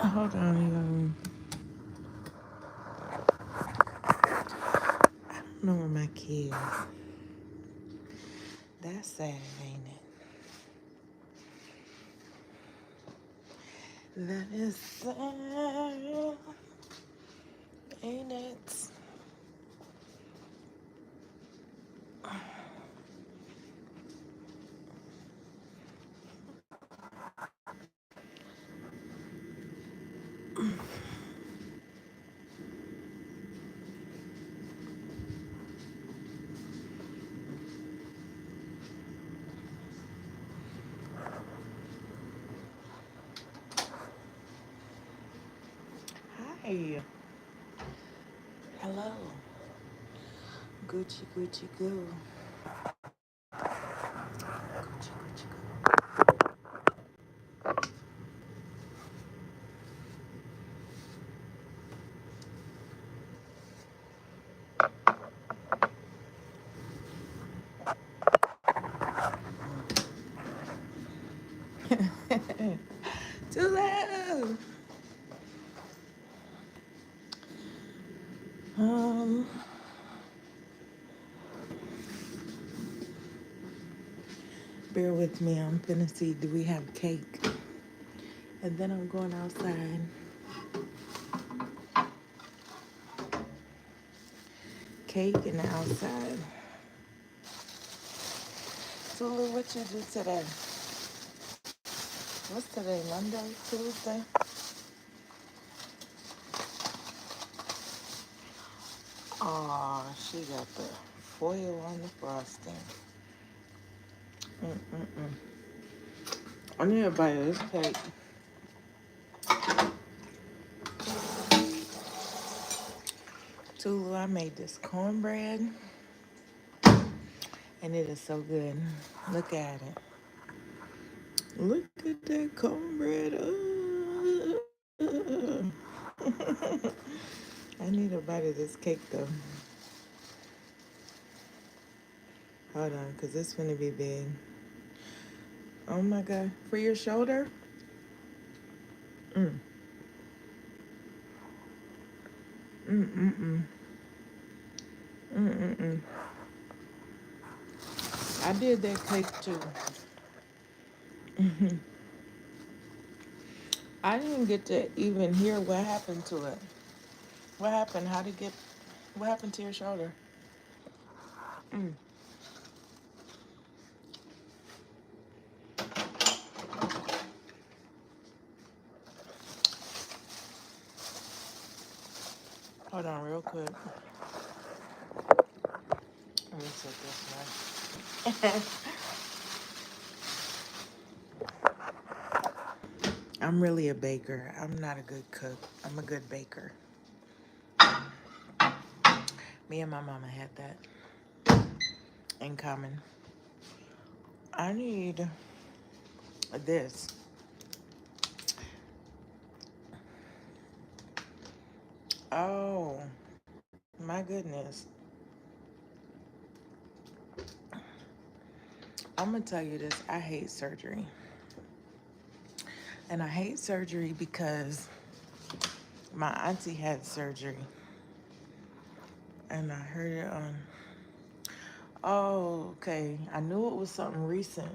Hold on, I don't know where my key is. That's sad, ain't it? That is sad, ain't it? Hi. Hello. Gucci, Gucci, goo. Gucci, Gucci, goo. Too loud. Um, Bear with me. I'm finna see, do we have cake? And then I'm going outside. Cake and outside. Tulu, what you do today? What's today? Monday? Tuesday? Oh, she got the foil on the frosting. Mm-mm-mm. I need to buy this cake. Tulu, I made this cornbread, and it is so good. Look at it. Look at that cornbread. I need a bite of this cake, though. Hold on, because it's going to be big. Oh, my God. For your shoulder? Mm. Mm-mm-mm. Mm-mm-mm. I did that cake, too. I didn't get to even hear what happened to it. What happened? What happened to your shoulder? Mm. Hold on real quick. Let me set this one. I'm really a baker. I'm not a good cook. I'm a good baker. Me and my mama had that in common. I need this. Oh, my goodness. I'm going to tell you this. I hate surgery. And I hate surgery because my auntie had surgery. And I heard it on. Oh, okay. I knew it was something recent.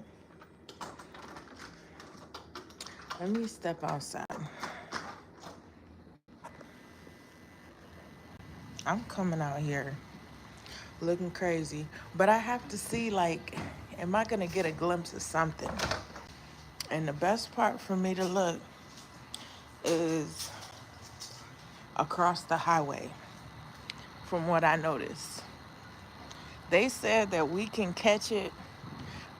Let me step outside. I'm coming out here looking crazy. But I have to see, like, am I going to get a glimpse of something? And the best part for me to look is across the highway, from what I noticed. They said that we can catch it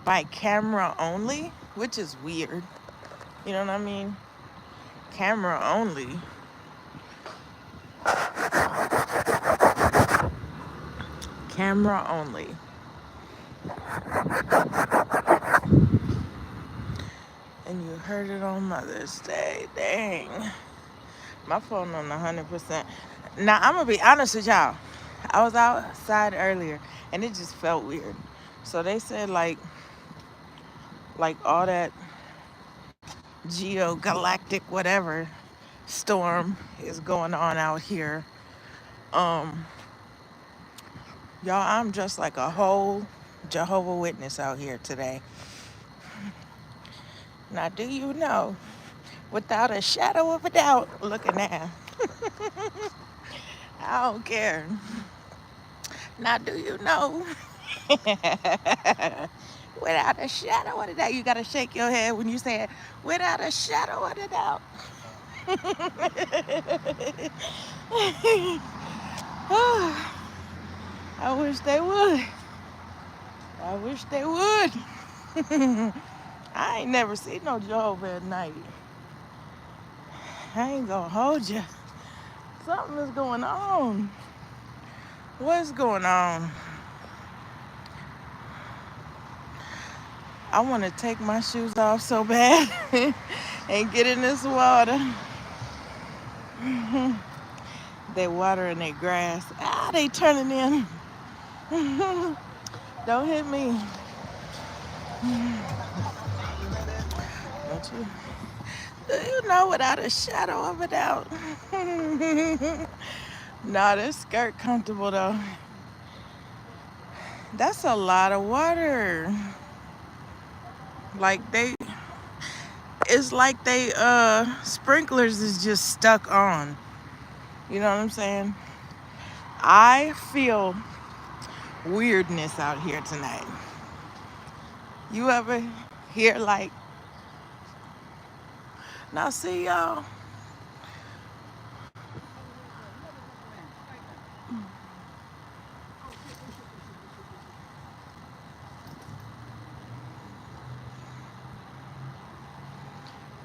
by camera only, which is weird. You know what I mean? Camera only. Camera only. And you heard it on Mother's Day. Dang. My phone on 100%. Now, I'm going to be honest with y'all. I was outside earlier, and it just felt weird. So they said, like all that geogalactic whatever storm is going on out here. Um, y'all, I'm just like a whole Jehovah Witness out here today. Now, do you know, without a shadow of a doubt, looking at, I don't care. Now, do you know, without a shadow of a doubt, you gotta shake your head when you say it, without a shadow of a doubt. I wish they would. I wish they would. I ain't never seen no Jehovah at night. I ain't gonna hold you. Something is going on. What's going on? I want to take my shoes off so bad and get in this water. They watering their grass. Ah, they turning in. Don't hit me. Don't you? Do you know without a shadow of a doubt? Nah, this skirt comfortable though. That's a lot of water. Like it's like they sprinklers is just stuck on. You know what I'm saying? I feel weirdness out here tonight. You ever hear like, now see y'all,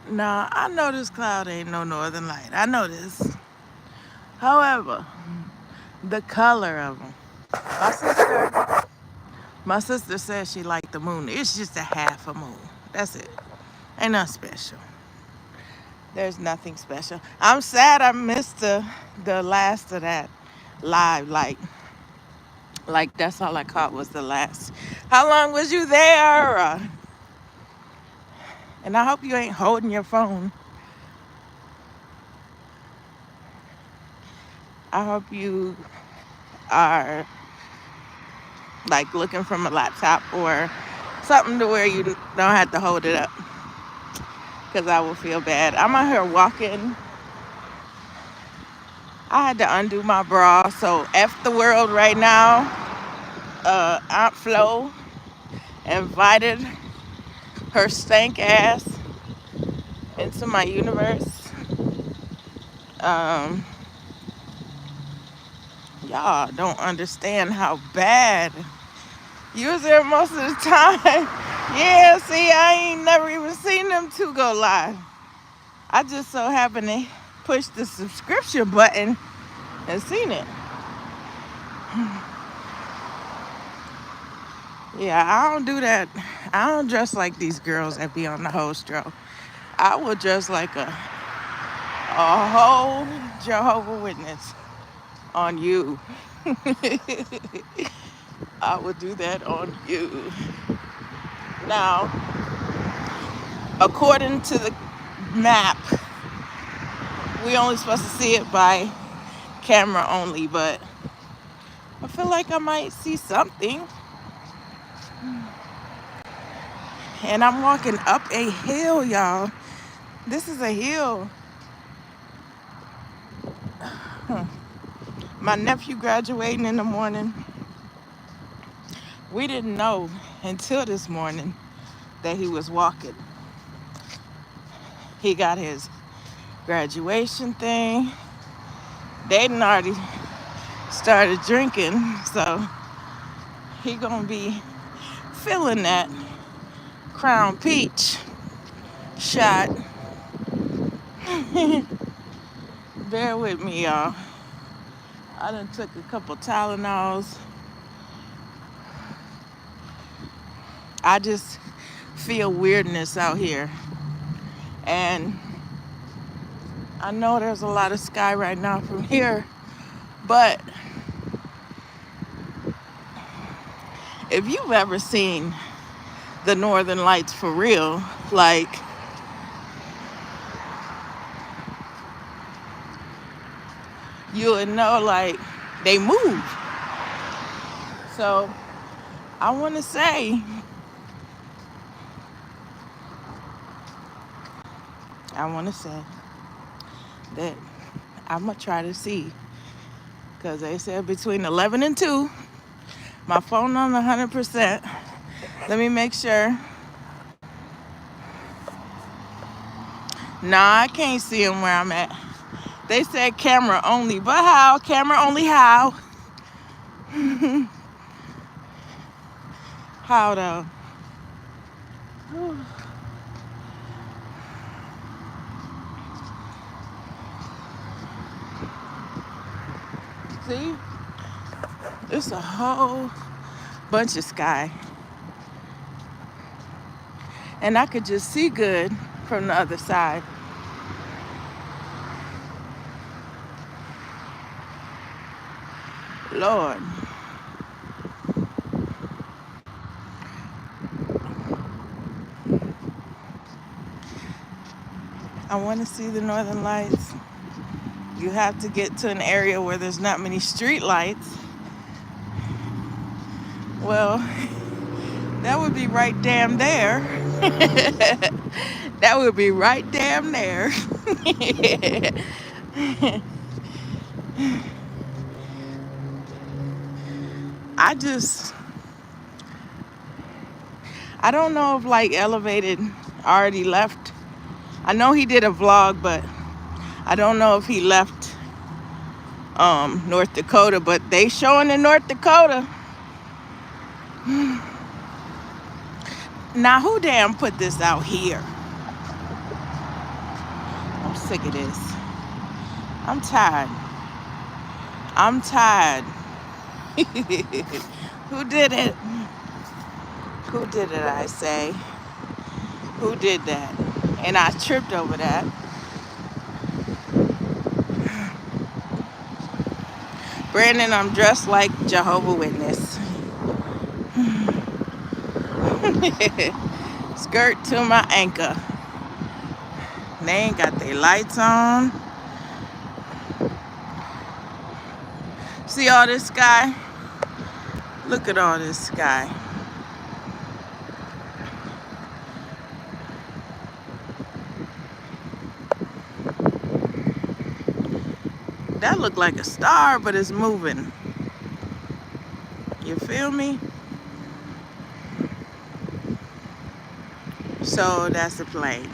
now I know this cloud ain't no northern light. I know this. However, the color of them. My sister, my sister says she liked the moon. It's just a half a moon. That's it. Ain't nothing special. There's nothing special. I'm sad I missed the last of that live. Like that's all I caught was the last. How long was you there? And I hope you ain't holding your phone. I hope you are like looking from a laptop or something to where you don't have to hold it up. Because I will feel bad. I'm out here walking. I had to undo my bra, so F the world right now. Aunt Flo invited her stank ass into my universe. Um, y'all don't understand how bad. You was there most of the time. Yeah, see, I ain't never even seen them two go live. I just so happened to push the subscription button and seen it. Yeah, I don't do that. I don't dress like these girls that be on the whole stroke. I would dress like a whole Jehovah Witness on you. I would do that on you. Now, according to the map, we only supposed to see it by camera only, but I feel like I might see something. And I'm walking up a hill, y'all. This is a hill. My nephew graduating in the morning. We didn't know until this morning that he was walking. He got his graduation thing. They done already started drinking, so he gonna be feeling that Crown Peach shot. Bear with me, y'all. I done took a couple Tylenols. I just feel weirdness out here. And I know there's a lot of sky right now from here, but if you've ever seen the Northern Lights for real, like you would know like they move. So I want to say, that I'm going to try to see. Because they said between 11 and 2, my phone on 100%. Let me make sure. Nah, I can't see them where I'm at. They said camera only, but how? Camera only how? How though? See? It's a whole bunch of sky. And I could just see good from the other side. Lord. I want to see the northern lights. You have to get to an area where there's not many street lights. Well, that would be right damn there. That would be right damn there. I just, I don't know if like Elevated already left. I know he did a vlog, but I don't know if he left North Dakota, but they showing in North Dakota. Now who damn put this out here? I'm sick of this. I'm tired. I'm tired. Who did it? Who did it, I say? Who did that? And I tripped over that. Brandon, I'm dressed like Jehovah's Witness. Skirt to my ankle. They ain't got their lights on. See all this sky? Look at all this sky. That looked like a star, but it's moving. You feel me? So that's a plane.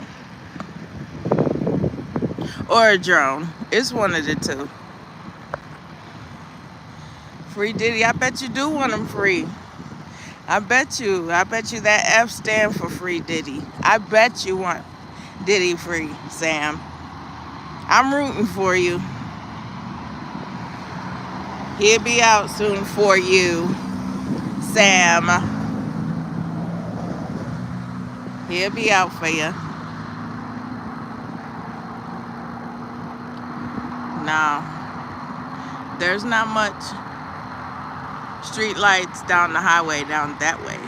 Or a drone. It's one of the two. Free Diddy. I bet you do want them free. I bet you that F stand for Free Diddy. I bet you want Diddy free, Sam. I'm rooting for you. He'll be out soon for you, Sam. He'll be out for you. No, there's not much street lights down the highway down that way.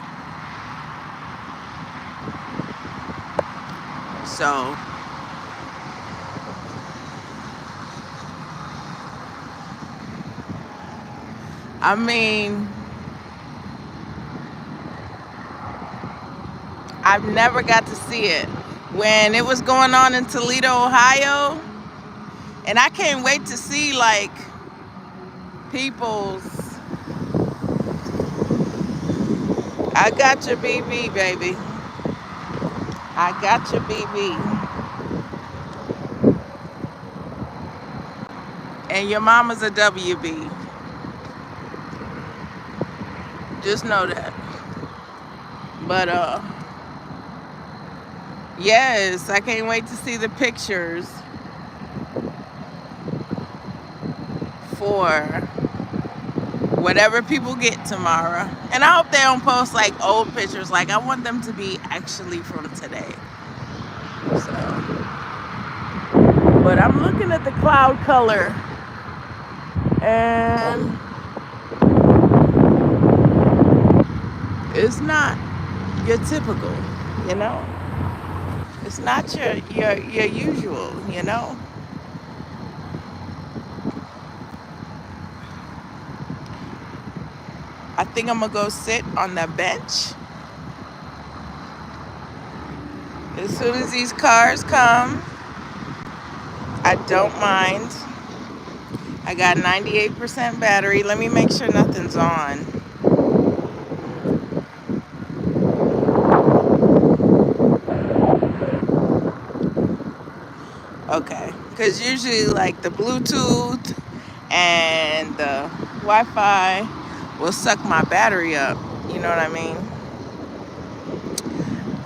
So I mean, I've never got to see it. When it was going on in Toledo, Ohio, and I can't wait to see like people's. I got your BB, baby. I got your BB. And your mama's a WB. Just know that. But yes, I can't wait to see the pictures for whatever people get tomorrow. And I hope they don't post like old pictures. Like I want them to be actually from today. So, but I'm looking at the cloud color and it's not your typical, you know? It's not your usual, you know? I think I'm gonna go sit on the bench. As soon as these cars come, I don't mind. I got 98% battery. Let me make sure nothing's on. Okay, because usually like the Bluetooth and the Wi-Fi will suck my battery up. You know what I mean?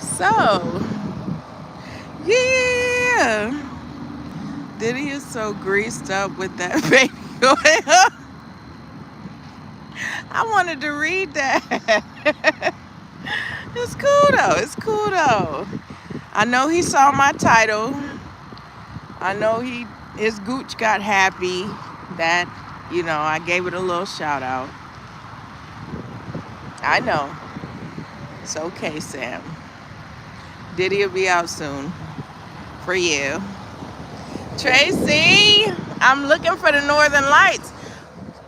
So, yeah. Diddy is so greased up with that baby oil. I wanted to read that. It's cool though. It's cool though. I know he saw my title. I know his gooch got happy that, I gave it a little shout out. I know. It's okay, Sam. Diddy will be out soon. For you. Tracy, I'm looking for the Northern Lights.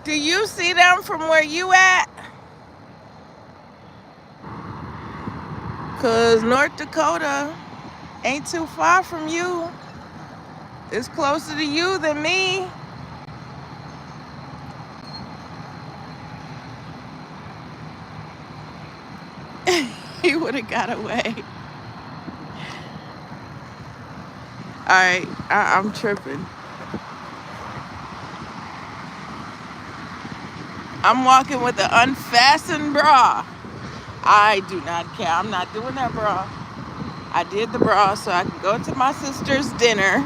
Do you see them from where you at? Because North Dakota ain't too far from you. It's closer to you than me. He would have got away. All right, I'm tripping. I'm walking with an unfastened bra. I do not care. I'm not doing that bra. I did the bra so I could go to my sister's dinner.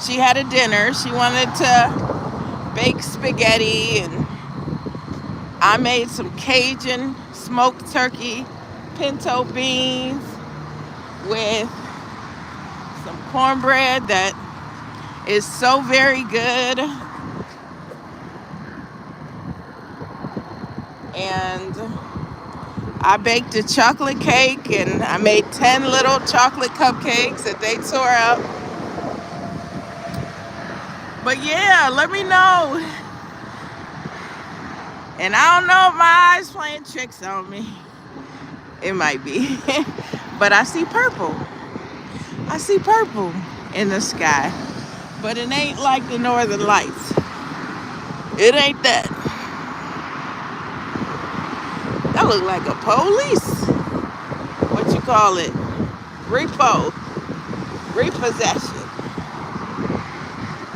She had a dinner. She wanted to bake spaghetti, and I made some Cajun smoked turkey pinto beans with some cornbread that is so very good. And I baked a chocolate cake, and I made 10 little chocolate cupcakes that they tore up. But yeah, let me know. And I don't know if my eyes playing tricks on me. It might be. But I see purple. I see purple in the sky. But it ain't like the Northern Lights. It ain't that. That look like a police. What you call it? Repo. Repossession.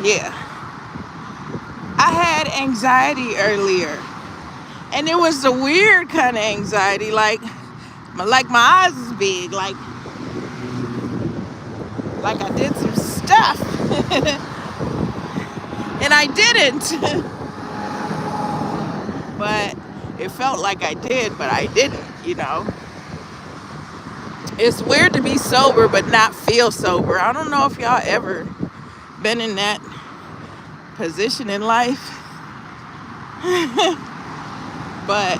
Yeah. I had anxiety earlier. And it was a weird kind of anxiety. Like my eyes is big. Like I did some stuff. And I didn't. But it felt like I did, but I didn't, It's weird to be sober but not feel sober. I don't know if y'all ever been in that position in life. But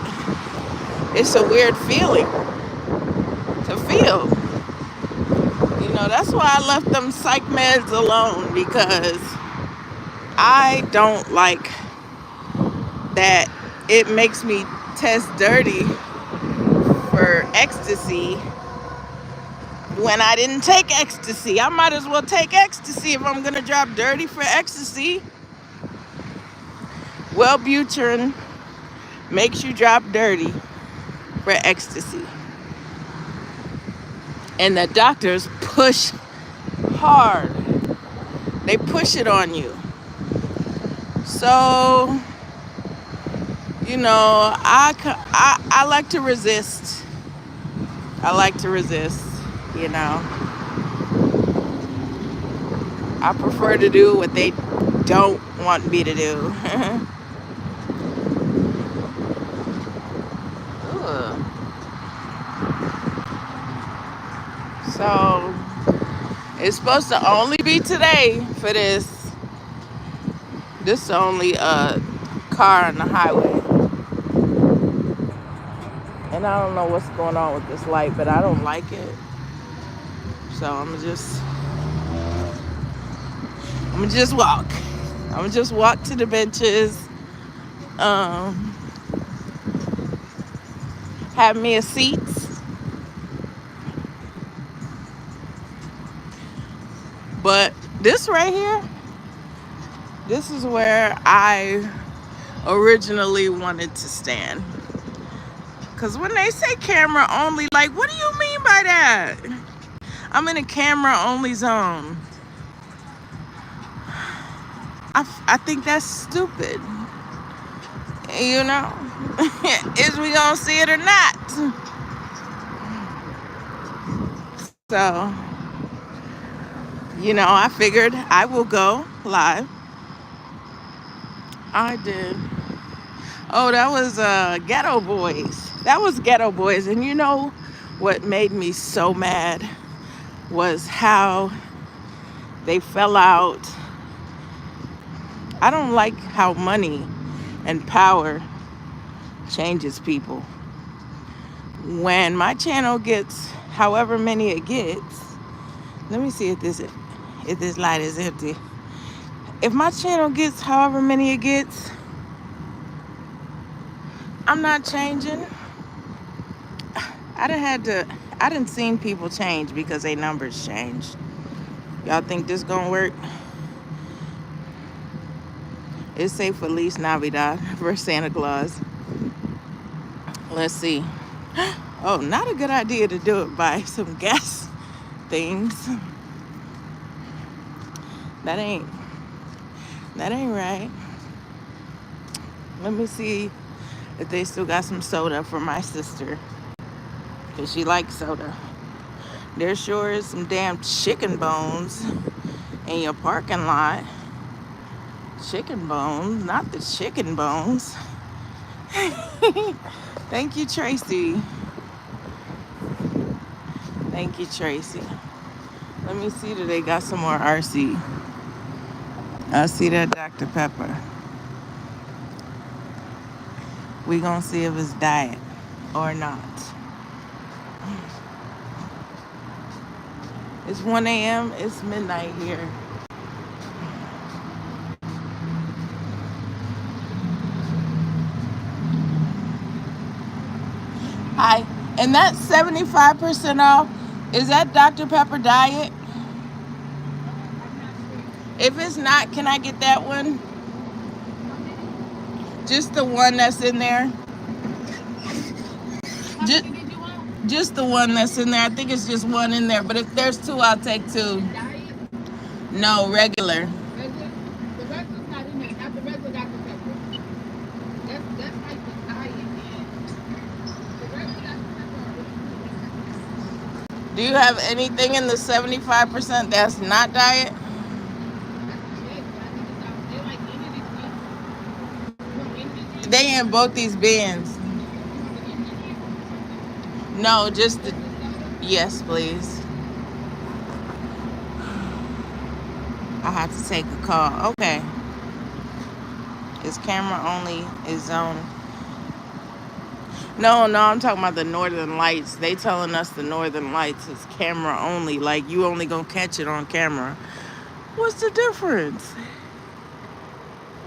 it's a weird feeling to feel. That's why I left them psych meds alone, because I don't like that it makes me test dirty for ecstasy when I didn't take ecstasy. I might as well take ecstasy if I'm going to drop dirty for ecstasy. Wellbutrin makes you drop dirty for ecstasy. And the doctors push hard. They push it on you. So, I like to resist. I like to resist, I prefer to do what they don't want me to do. So, it's supposed to only be today for this. This is only a car on the highway. And I don't know what's going on with this light, but I don't like it. So I'm gonna just walk. I'm gonna just walk to the benches. have me a seats. But this right here, this is where I originally wanted to stand. Because when they say camera only, like, what do you mean by that? I'm in a camera only zone. I think that's stupid. You know? Is we gonna see it or not? So, I figured I will go live. I did. Oh, that was Ghetto Boys. That was Ghetto Boys. And you know what made me so mad was how they fell out. I don't like how money and power changes people. When my channel gets however many it gets, let me see if this light is empty. If my channel gets however many it gets, I'm not changing. I done seen people change because their numbers changed. Y'all think this gonna work? It say Feliz Navidad for Santa Claus. Let's see. Oh, not a good idea to do it by some gas things. That ain't right. Let me see if they still got some soda for my sister, because she likes soda. There sure is some damn chicken bones in your parking lot. Chicken bones, not the chicken bones. Thank you, Tracy. Thank you, Tracy. Let me see, do they got some more RC? I see that Dr. Pepper. We gonna see if it's diet or not. It's 1 a.m. It's midnight here. Hi. And that's 75% off. Is that Dr. Pepper diet? If it's not, can I get that one? Just the one that's in there. Just the one that's in there. I think it's just one in there. But if there's two, I'll take two. No, regular. The regular's not in there. Not the regular Dr. Pepper. That's like the diet. The regular Dr. Pepper. Do you have anything in the 75% that's not diet? They in both these bins. No, just the... Yes, please. I have to take a call. Okay. It's camera only. It's zone. No, I'm talking about the Northern Lights. They telling us the Northern Lights is camera only. Like, you only gonna catch it on camera. What's the difference?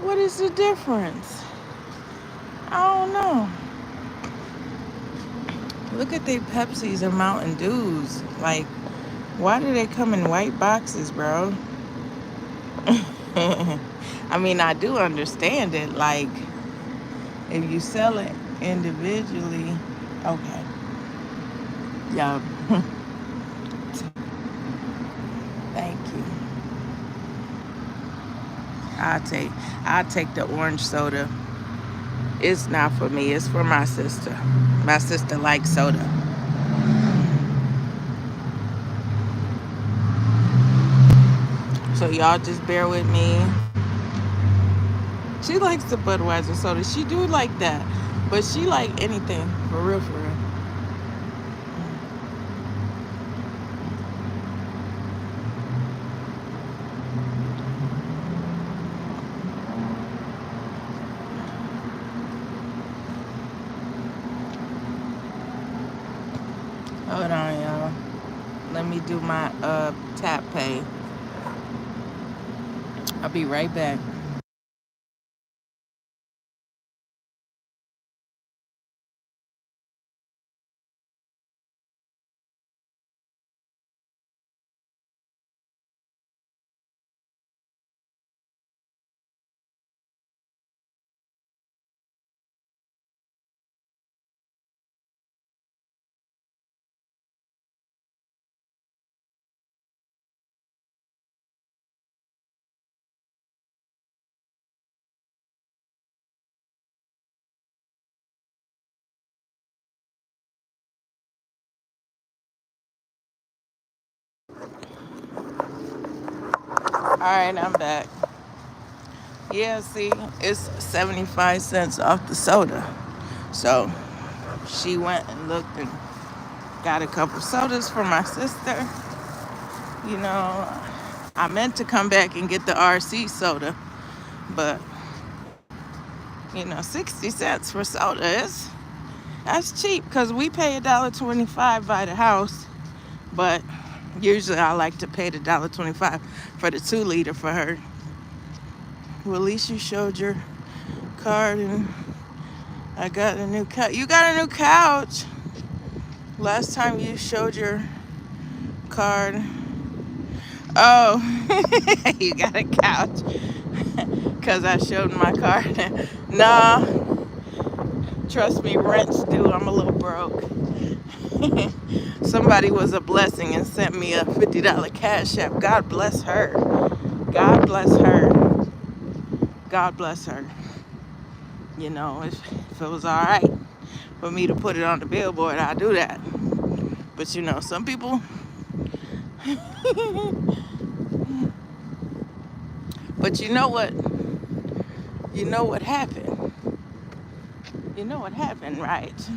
What is the difference? I don't know. Look at the Pepsis and Mountain Dews. Like, why do they come in white boxes, bro? I mean, I do understand it. Like, if you sell it individually, okay. Yeah. Thank you. I'll take the orange soda. It's not for me. It's for my sister. My sister likes soda. So y'all just bear with me. She likes the Budweiser soda. She do like that. But she like anything. For real, for real. Hold on, y'all. Let me do my tap pay. I'll be right back. right, I'm back. Yeah, see, it's 75 cents off the soda. So she went and looked and got a couple sodas for my sister. You know, I meant to come back and get the RC soda, but 60 cents for soda that's cheap because we pay $1.25 by the house, but usually I like to pay the $1.25 for the 2 liter for her. Well, at least you showed your card and I got a new couch. You got a new couch. Last time you showed your card. Oh, you got a couch. Because I showed my card. Nah, trust me, rent's due. I'm a little broke. Somebody was a blessing and sent me a $50 cash app. God bless her. God bless her. God bless her. If it was all right for me to put it on the billboard, I'd do that. But some people. But you know what? You know what happened? You know what happened, right?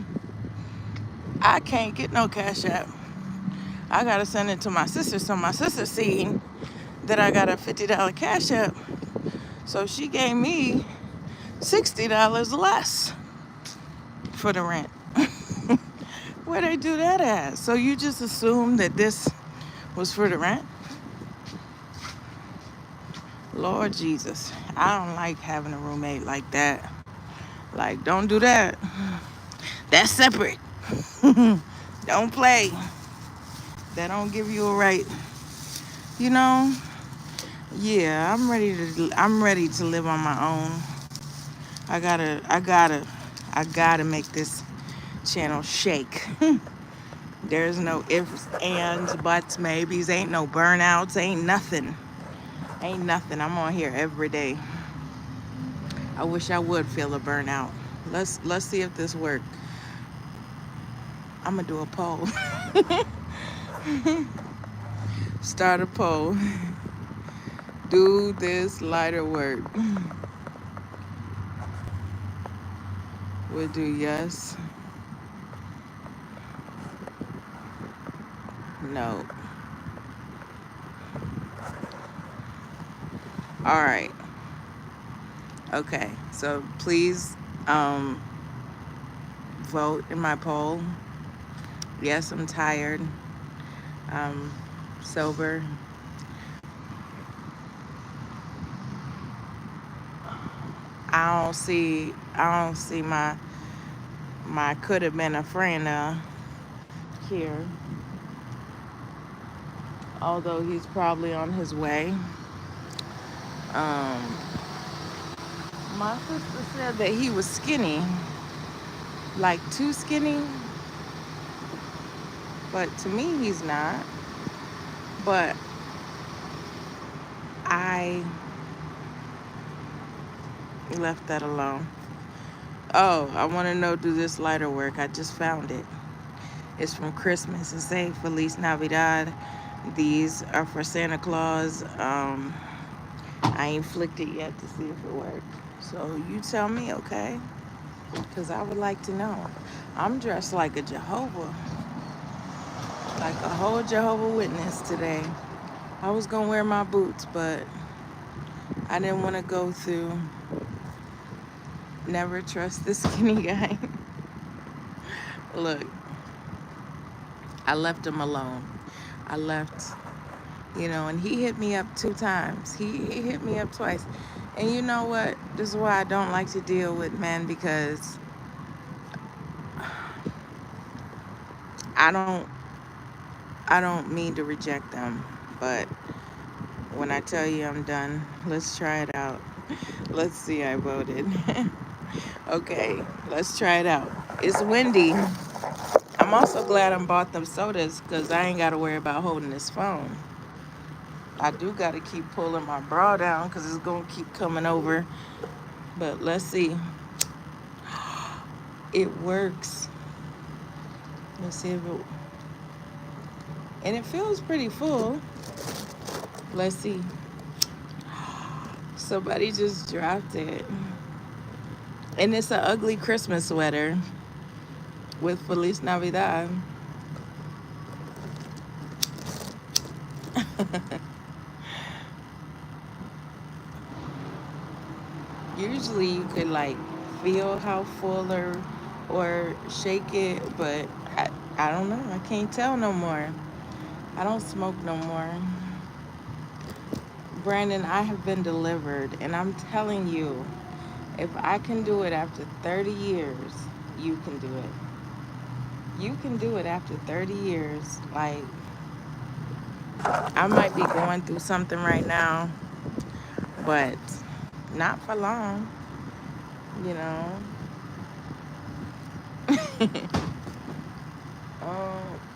I can't get no cash app. I gotta send it to my sister, so my sister seen that I got a $50 cash app. So she gave me $60 less for the rent. Where they do that at? So you just assume that this was for the rent? Lord Jesus, I don't like having a roommate like that. Like, don't do that. That's separate. Don't play. That don't give you a right. You know? Yeah, I'm ready to live on my own. I gotta make this channel shake. There's no ifs, ands, buts, maybes. Ain't no burnouts. Ain't nothing. Ain't nothing. I'm on here every day. I wish I would feel a burnout. Let's see if this works. I'm gonna do a poll. Start a poll. Do this lighter work? We'll do yes. No. All right. Okay. So please vote in my poll. Yes, I'm tired. I'm sober. I don't see my could have been a friend here. Although he's probably on his way. Um, my sister said that he was skinny, like too skinny, but to me he's not. But I left that alone. Oh, I want to know, do this lighter work? I just found it. It's from Christmas. It says Feliz Navidad. These are for Santa Claus. I ain't flicked it yet to see if it worked. So you tell me, okay? Because I would like to know. I'm dressed like a Jehovah. Like a whole Jehovah Witness today. I was going to wear my boots, but I didn't want to go through never trust the skinny guy. Look, I left him alone. I left, and he hit me up 2 times. He hit me up twice. And you know what? This is why I don't like to deal with men, because I don't mean to reject them, but when I tell you I'm done, let's try it out. Let's see, I voted. Okay, let's try it out. It's windy. I'm also glad I bought them sodas because I ain't got to worry about holding this phone. I do got to keep pulling my bra down because it's going to keep coming over. But let's see. It works. Let's see if it... And it feels pretty full. Let's see. Somebody just dropped it. And it's an ugly Christmas sweater with Feliz Navidad. Usually you could like feel how full or shake it, but I don't know. I can't tell no more. I don't smoke no more. Brandon, I have been delivered, and I'm telling you, if I can do it after 30 years, you can do it. You can do it after 30 years. Like, I might be going through something right now, but not for long, you know.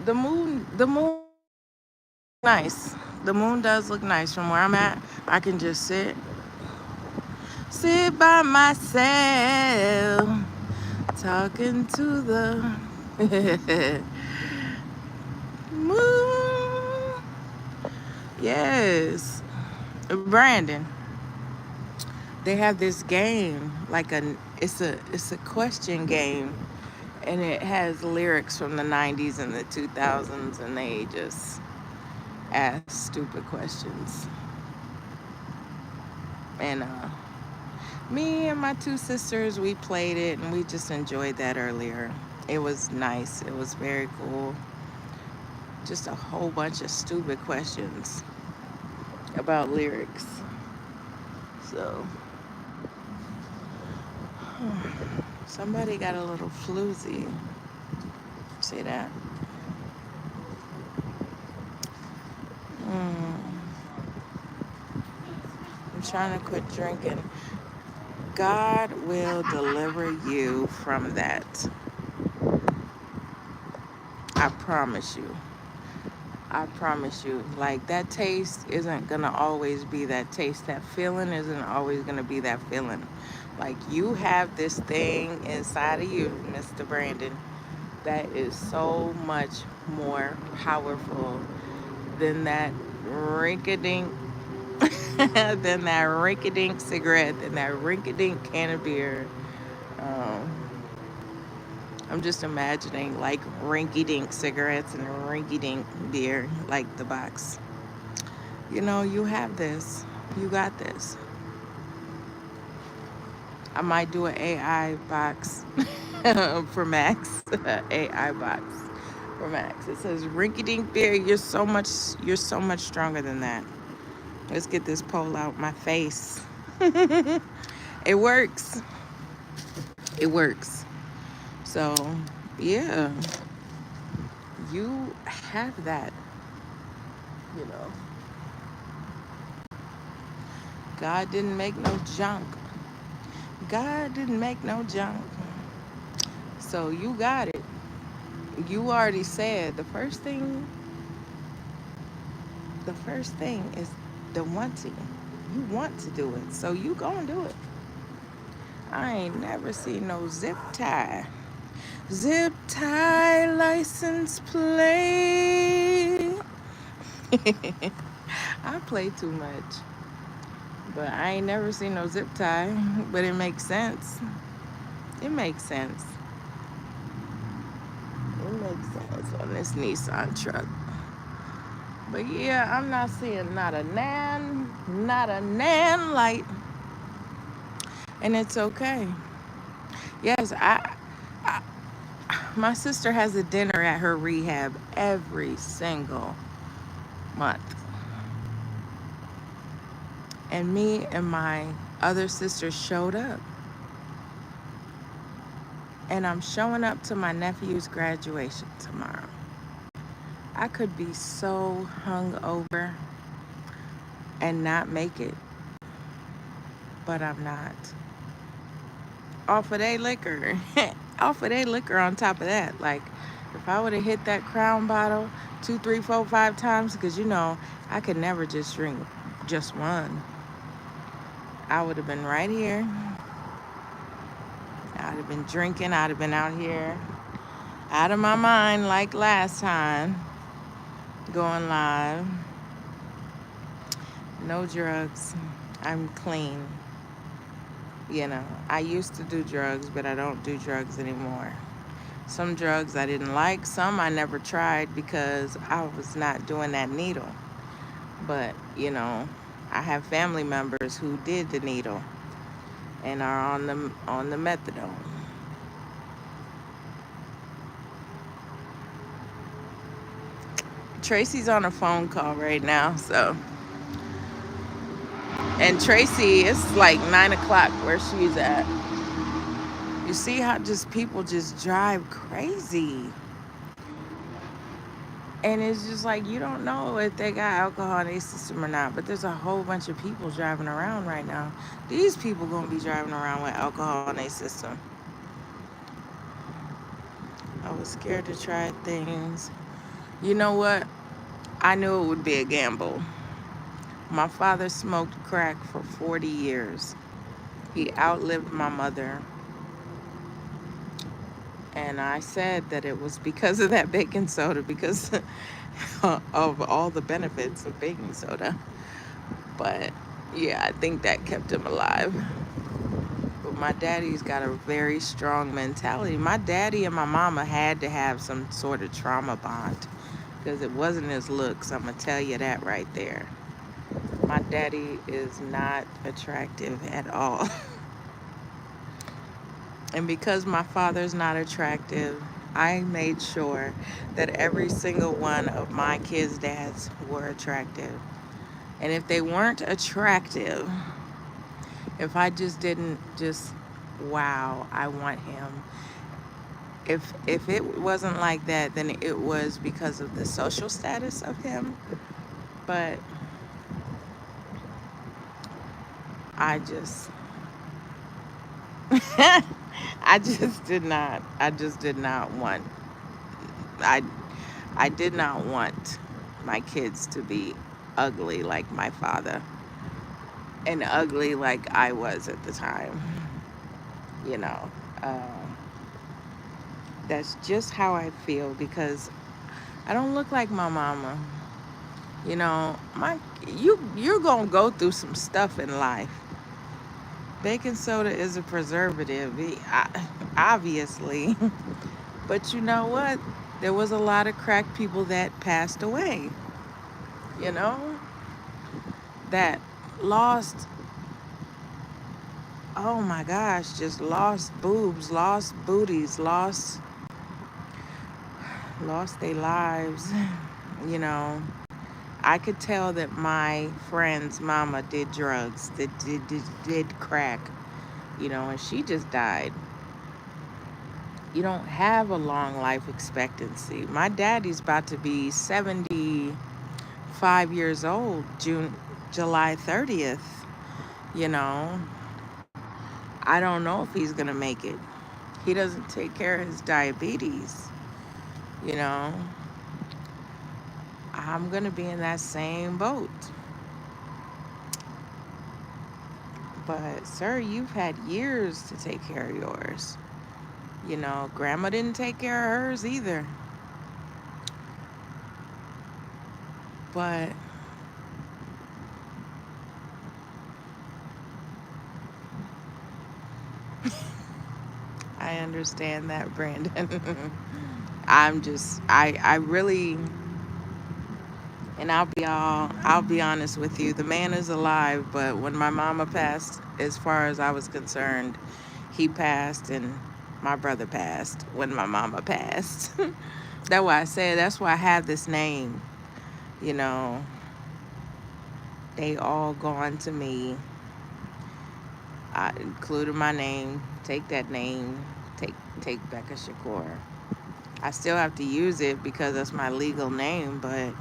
The moon nice. The moon does look nice from where I'm at. I can just sit by myself, talking to the moon. Yes, Brandon. They have this game, it's a question game, and it has lyrics from the 90s and the 2000s, and they just ask stupid questions. And me and my two sisters, we played it, and we just enjoyed that earlier. It was nice. It was very cool. Just a whole bunch of stupid questions about lyrics. So, somebody got a little floozy. See that? I'm trying to quit drinking. God will deliver you from that. I promise you. I promise you. Like, that taste isn't going to always be that taste. That feeling isn't always going to be that feeling. Like, you have this thing inside of you, Mr. Brandon, that is so much more powerful than that rink-a-dink than that rink-a-dink cigarette, than that rink-a-dink can of beer. Um, I'm just imagining like rinky-dink cigarettes and rinky-dink beer, like the box. You know, you have this. You got this. I might do an AI box for Max. AI box for Max. It says rinky-dink beer. You're so much stronger than that. Let's get this pole out my face. It works. It works. So, yeah, you have that, you know. God didn't make no junk. God didn't make no junk. So you got it. You already said the first thing is the wanting. You want to do it. So you gonna do it. I ain't never seen no zip tie. Zip tie license plate. I play too much. But I ain't never seen no zip tie. But it makes sense. It makes sense. It makes sense on this Nissan truck. But yeah, I'm not seeing not a nan light. And it's okay. Yes, my sister has a dinner at her rehab every single month. And me and my other sister showed up. And I'm showing up to my nephew's graduation tomorrow. I could be so hungover and not make it, but I'm not. Off of their liquor. Off of their liquor on top of that. Like, if I would have hit that Crown bottle 2, 3, 4, 5 times, because you know, I could never just drink just one. I would have been right here. I'd have been drinking. I'd have been out here out of my mind like last time, going live. No drugs. I'm clean. I used to do drugs, but I don't do drugs anymore. Some drugs I didn't like, some I never tried because I was not doing that needle. But, I have family members who did the needle and are on the methadone. Tracy's on a phone call right now, so and Tracy, it's like 9 o'clock where she's at. You see how just people just drive crazy. And it's just like you don't know if they got alcohol in their system or not. But there's a whole bunch of people driving around right now. These people gonna be driving around with alcohol in their system. I was scared to try things. You know what? I knew it would be a gamble. My father smoked crack for 40 years. He outlived my mother. And I said that it was because of that baking soda, because of all the benefits of baking soda. But yeah, I think that kept him alive. But my daddy's got a very strong mentality. My daddy and my mama had to have some sort of trauma bond because it wasn't his looks. I'm going to tell you that right there. My daddy is not attractive at all. And because my father's not attractive, I made sure that every single one of my kids' dads were attractive. And if they weren't attractive, if I just didn't just, wow, I want him. If it wasn't like that, then it was because of the social status of him. But I just I just did not want I I did not want my kids to be ugly like my father and ugly like I was at the time. You know, uh, that's just how I feel because I don't look like my mama. You're gonna go through some stuff in life. Baking soda is a preservative, obviously. But you know what? There was a lot of crack people that passed away. You know, that lost. Oh my gosh, just lost boobs, lost booties, lost their lives. You know, I could tell that my friend's mama did drugs, that did crack, and she just died. You don't have a long life expectancy. My daddy's about to be 75 years old, July 30th. You know, I don't know if he's going to make it. He doesn't take care of his diabetes. You know, I'm going to be in that same boat. But, sir, you've had years to take care of yours. Grandma didn't take care of hers either. But I understand that, Brandon. I really, and I'll be honest with you. The man is alive, but when my mama passed, as far as I was concerned, he passed and my brother passed when my mama passed. That's why I have this name. You know, they all gone to me. I included my name. Take that name. Take Becca Shakur. I still have to use it because that's my legal name, but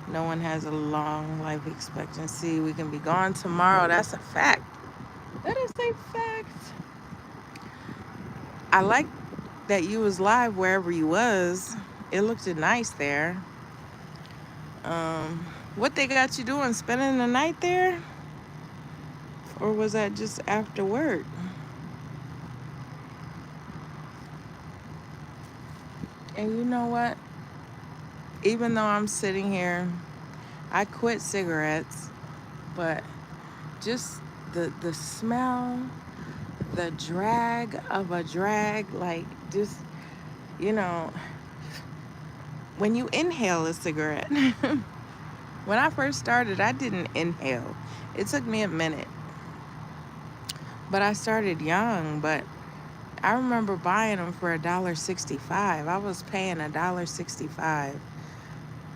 no one has a long life expectancy. We can be gone tomorrow. That's a fact. That is a fact. I like that you was live wherever you was. It looked nice there. What they got you doing? Spending the night there? Or was that just after work? And you know what? Even though I'm sitting here, I quit cigarettes, but just the smell, the drag of a drag, like just, you know, when you inhale a cigarette. When I first started, I didn't inhale. It took me a minute. But I started young, but I remember buying them for $1.65. I was paying $1.65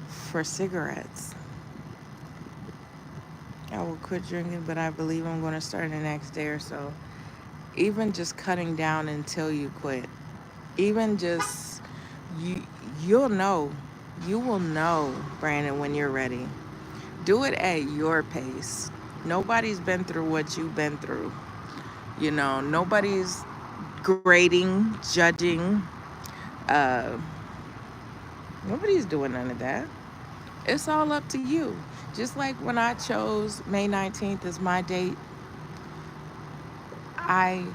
for cigarettes. I will quit drinking, but I believe I'm going to start the next day or so. Even just cutting down until you quit. Even just you you'll know. You will know, Brandon, when you're ready. Do it at your pace. Nobody's been through what you've been through. Nobody's grading, judging. Uh, Nobody's doing none of that. It's all up to you. Just like when I chose May 19th as my date, I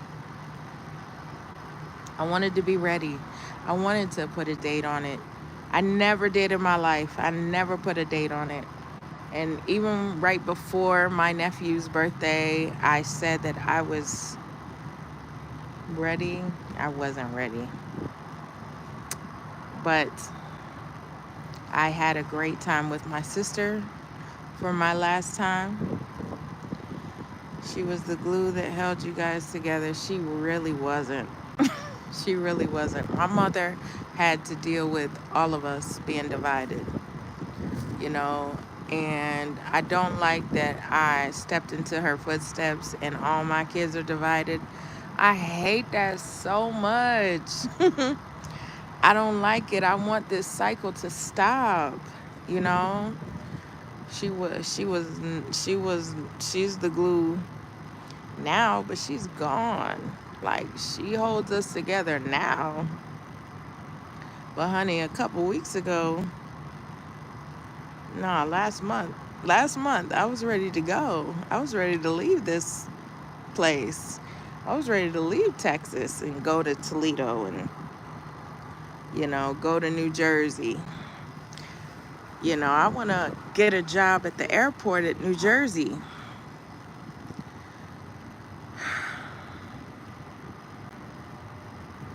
I wanted to be ready. I wanted to put a date on it. I never did in my life. I never put a date on it. And even right before my nephew's birthday, I said that I was ready. I wasn't ready. But I had a great time with my sister for my last time. She was the glue that held you guys together. She really wasn't. She really wasn't. My mother had to deal with all of us being divided, you know, and I don't like that I stepped into her footsteps and all my kids are divided. I hate that so much. I don't like it. I want this cycle to stop, you know. She's the glue now, but she's gone. Like, she holds us together now. But honey, a couple weeks ago, nah, last month, I was ready to go. I was ready to leave this place. I was ready to leave Texas and go to Toledo and, go to New Jersey. I want to get a job at the airport at New Jersey.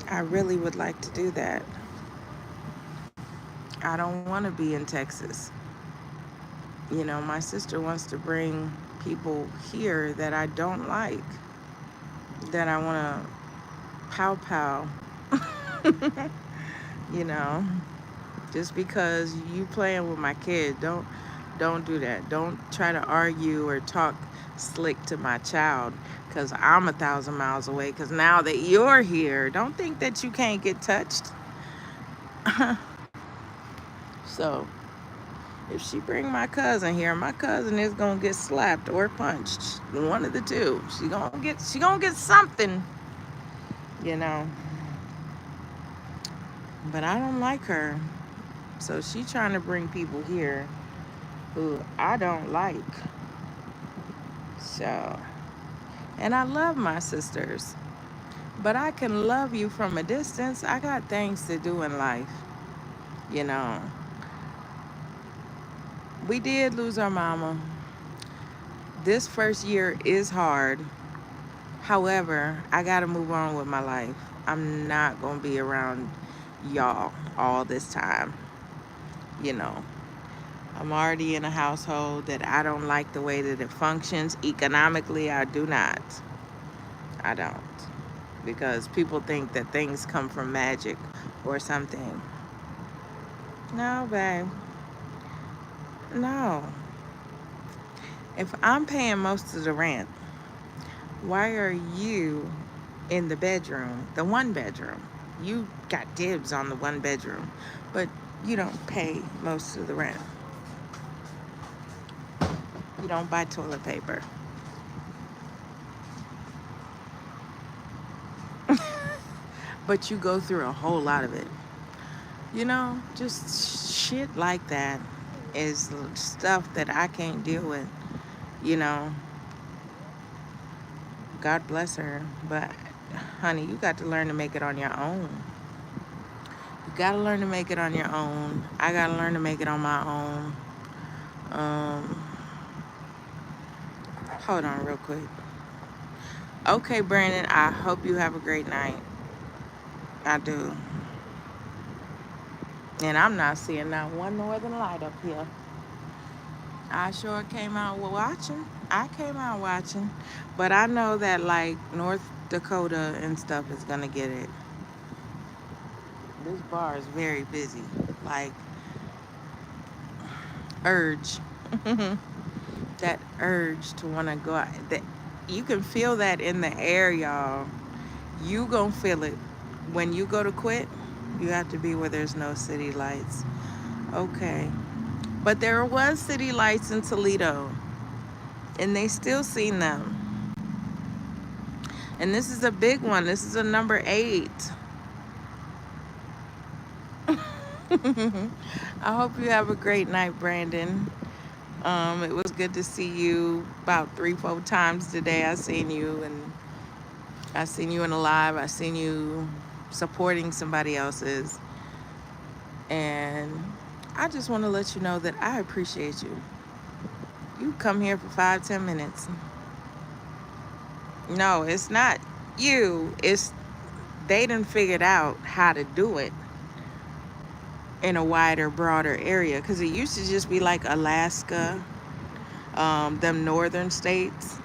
I really would like to do that. I don't want to be in Texas. My sister wants to bring people here that I don't like, that I want to pow pow. you know, just because you playing with my kid, don't do that. Don't try to argue or talk slick to my child because I'm 1,000 miles away. Because now that you're here, don't think that you can't get touched. So if she bring my cousin is gonna get slapped or punched. One of the two. She gonna get something, you know. But I don't like her. So she trying to bring people here who I don't like. So, and I love my sisters. But I can love you from a distance. I got things to do in life, you know. We did lose our mama. This first year is hard. However, I got to move on with my life. I'm not going to be around y'all all this time. You know, I'm already in a household that I don't like the way that it functions. Economically, I do not. I don't. Because people think that things come from magic or something. No, babe. No. If I'm paying most of the rent, why are you in the bedroom, the one bedroom? You got dibs on the one bedroom, but you don't pay most of the rent. You don't buy toilet paper. But you go through a whole lot of it. Just shit like that is stuff that I can't deal with. You know, God bless her. But, honey, you got to learn to make it on your own. You got to learn to make it on your own. I got to learn to make it on my own. Um, Hold on real quick. Okay, Brandon, I hope you have a great night. I do. And I'm not seeing not one northern light up here. I sure came out watching. I came out watching. But I know that like North Dakota and stuff is gonna get it. This bar is very busy. Like urge. That urge to wanna go out. That you can feel that in the air, y'all. You gonna feel it. When you go to quit, you have to be where there's no city lights. Okay. But there was city lights in Toledo, and they still seen them. And this is a big one. This is a number 8. I hope you have a great night, Brandon. It was good to see you about 3, 4 times today. I seen you in a live. I seen you supporting somebody else's, and I just want to let you know that I appreciate you. You come here for 5, 10 minutes. No, it's not you. It's they done figured out how to do it in a wider, broader area. Because it used to just be like Alaska, them northern states.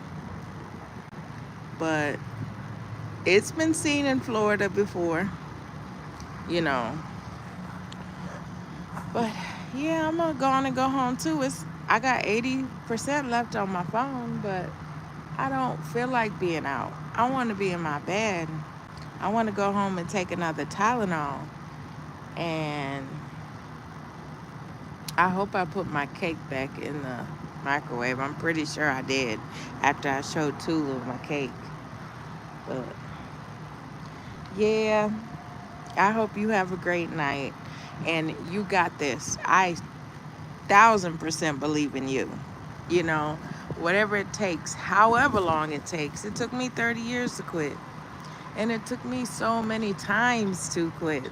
But it's been seen in Florida before, you know. But yeah, I'm gonna go home too. I got 80% left on my phone, but I don't feel like being out. I want to be in my bed. I want to go home and take another Tylenol. And I hope I put my cake back in the microwave. I'm pretty sure I did after I showed Tula my cake. But yeah, I hope you have a great night. And you got this. I 1,000% believe in you. You know, whatever it takes, however long it takes. It took me 30 years to quit. And it took me so many times to quit.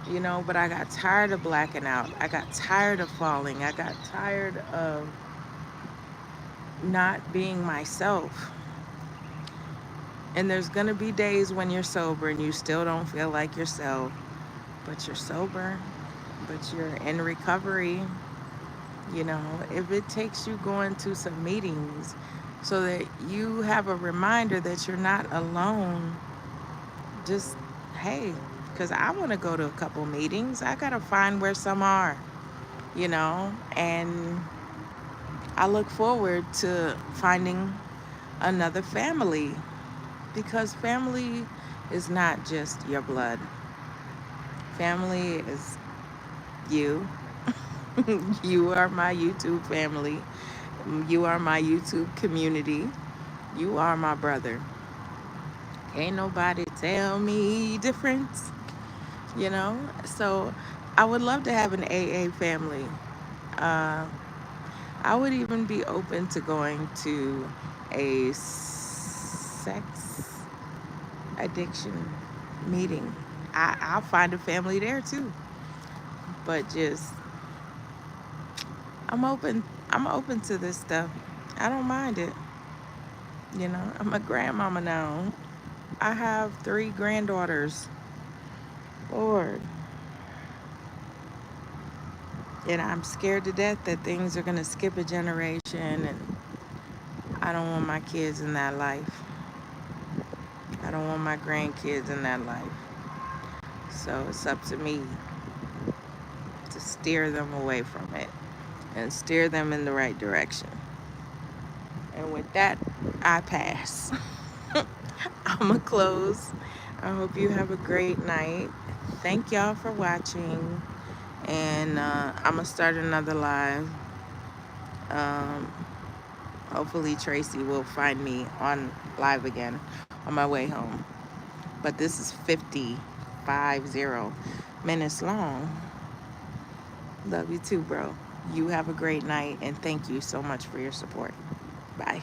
You know, but I got tired of blacking out. I got tired of falling. I got tired of not being myself. And there's going to be days when you're sober and you still don't feel like yourself, but you're sober, but you're in recovery. You know, if it takes you going to some meetings so that you have a reminder that you're not alone, just, hey, because I want to go to a couple meetings. I got to find where some are, you know, and I look forward to finding another family, because family is not just your blood. Family is you. You are my YouTube family. You are my YouTube community. You are my brother. Ain't nobody tell me difference, you know? So I would love to have an AA family. Uh, I would even be open to going to a sex addiction meeting. I'll find a family there too. But just I'm open. I'm open to this stuff. I don't mind it. You know, I'm a grandmama now. I have 3 granddaughters. Lord. And I'm scared to death that things are going to skip a generation, and I don't want my kids in that life. I don't want my grandkids in that life. So it's up to me to steer them away from it and steer them in the right direction. And with that, I pass. I'm going to close. I hope you have a great night. Thank y'all for watching. And I'm going to start another live. Um, Hopefully Tracy will find me on live again on my way home. But this is 50 minutes long. Love you too, bro. You have a great night, and thank you so much for your support. Bye.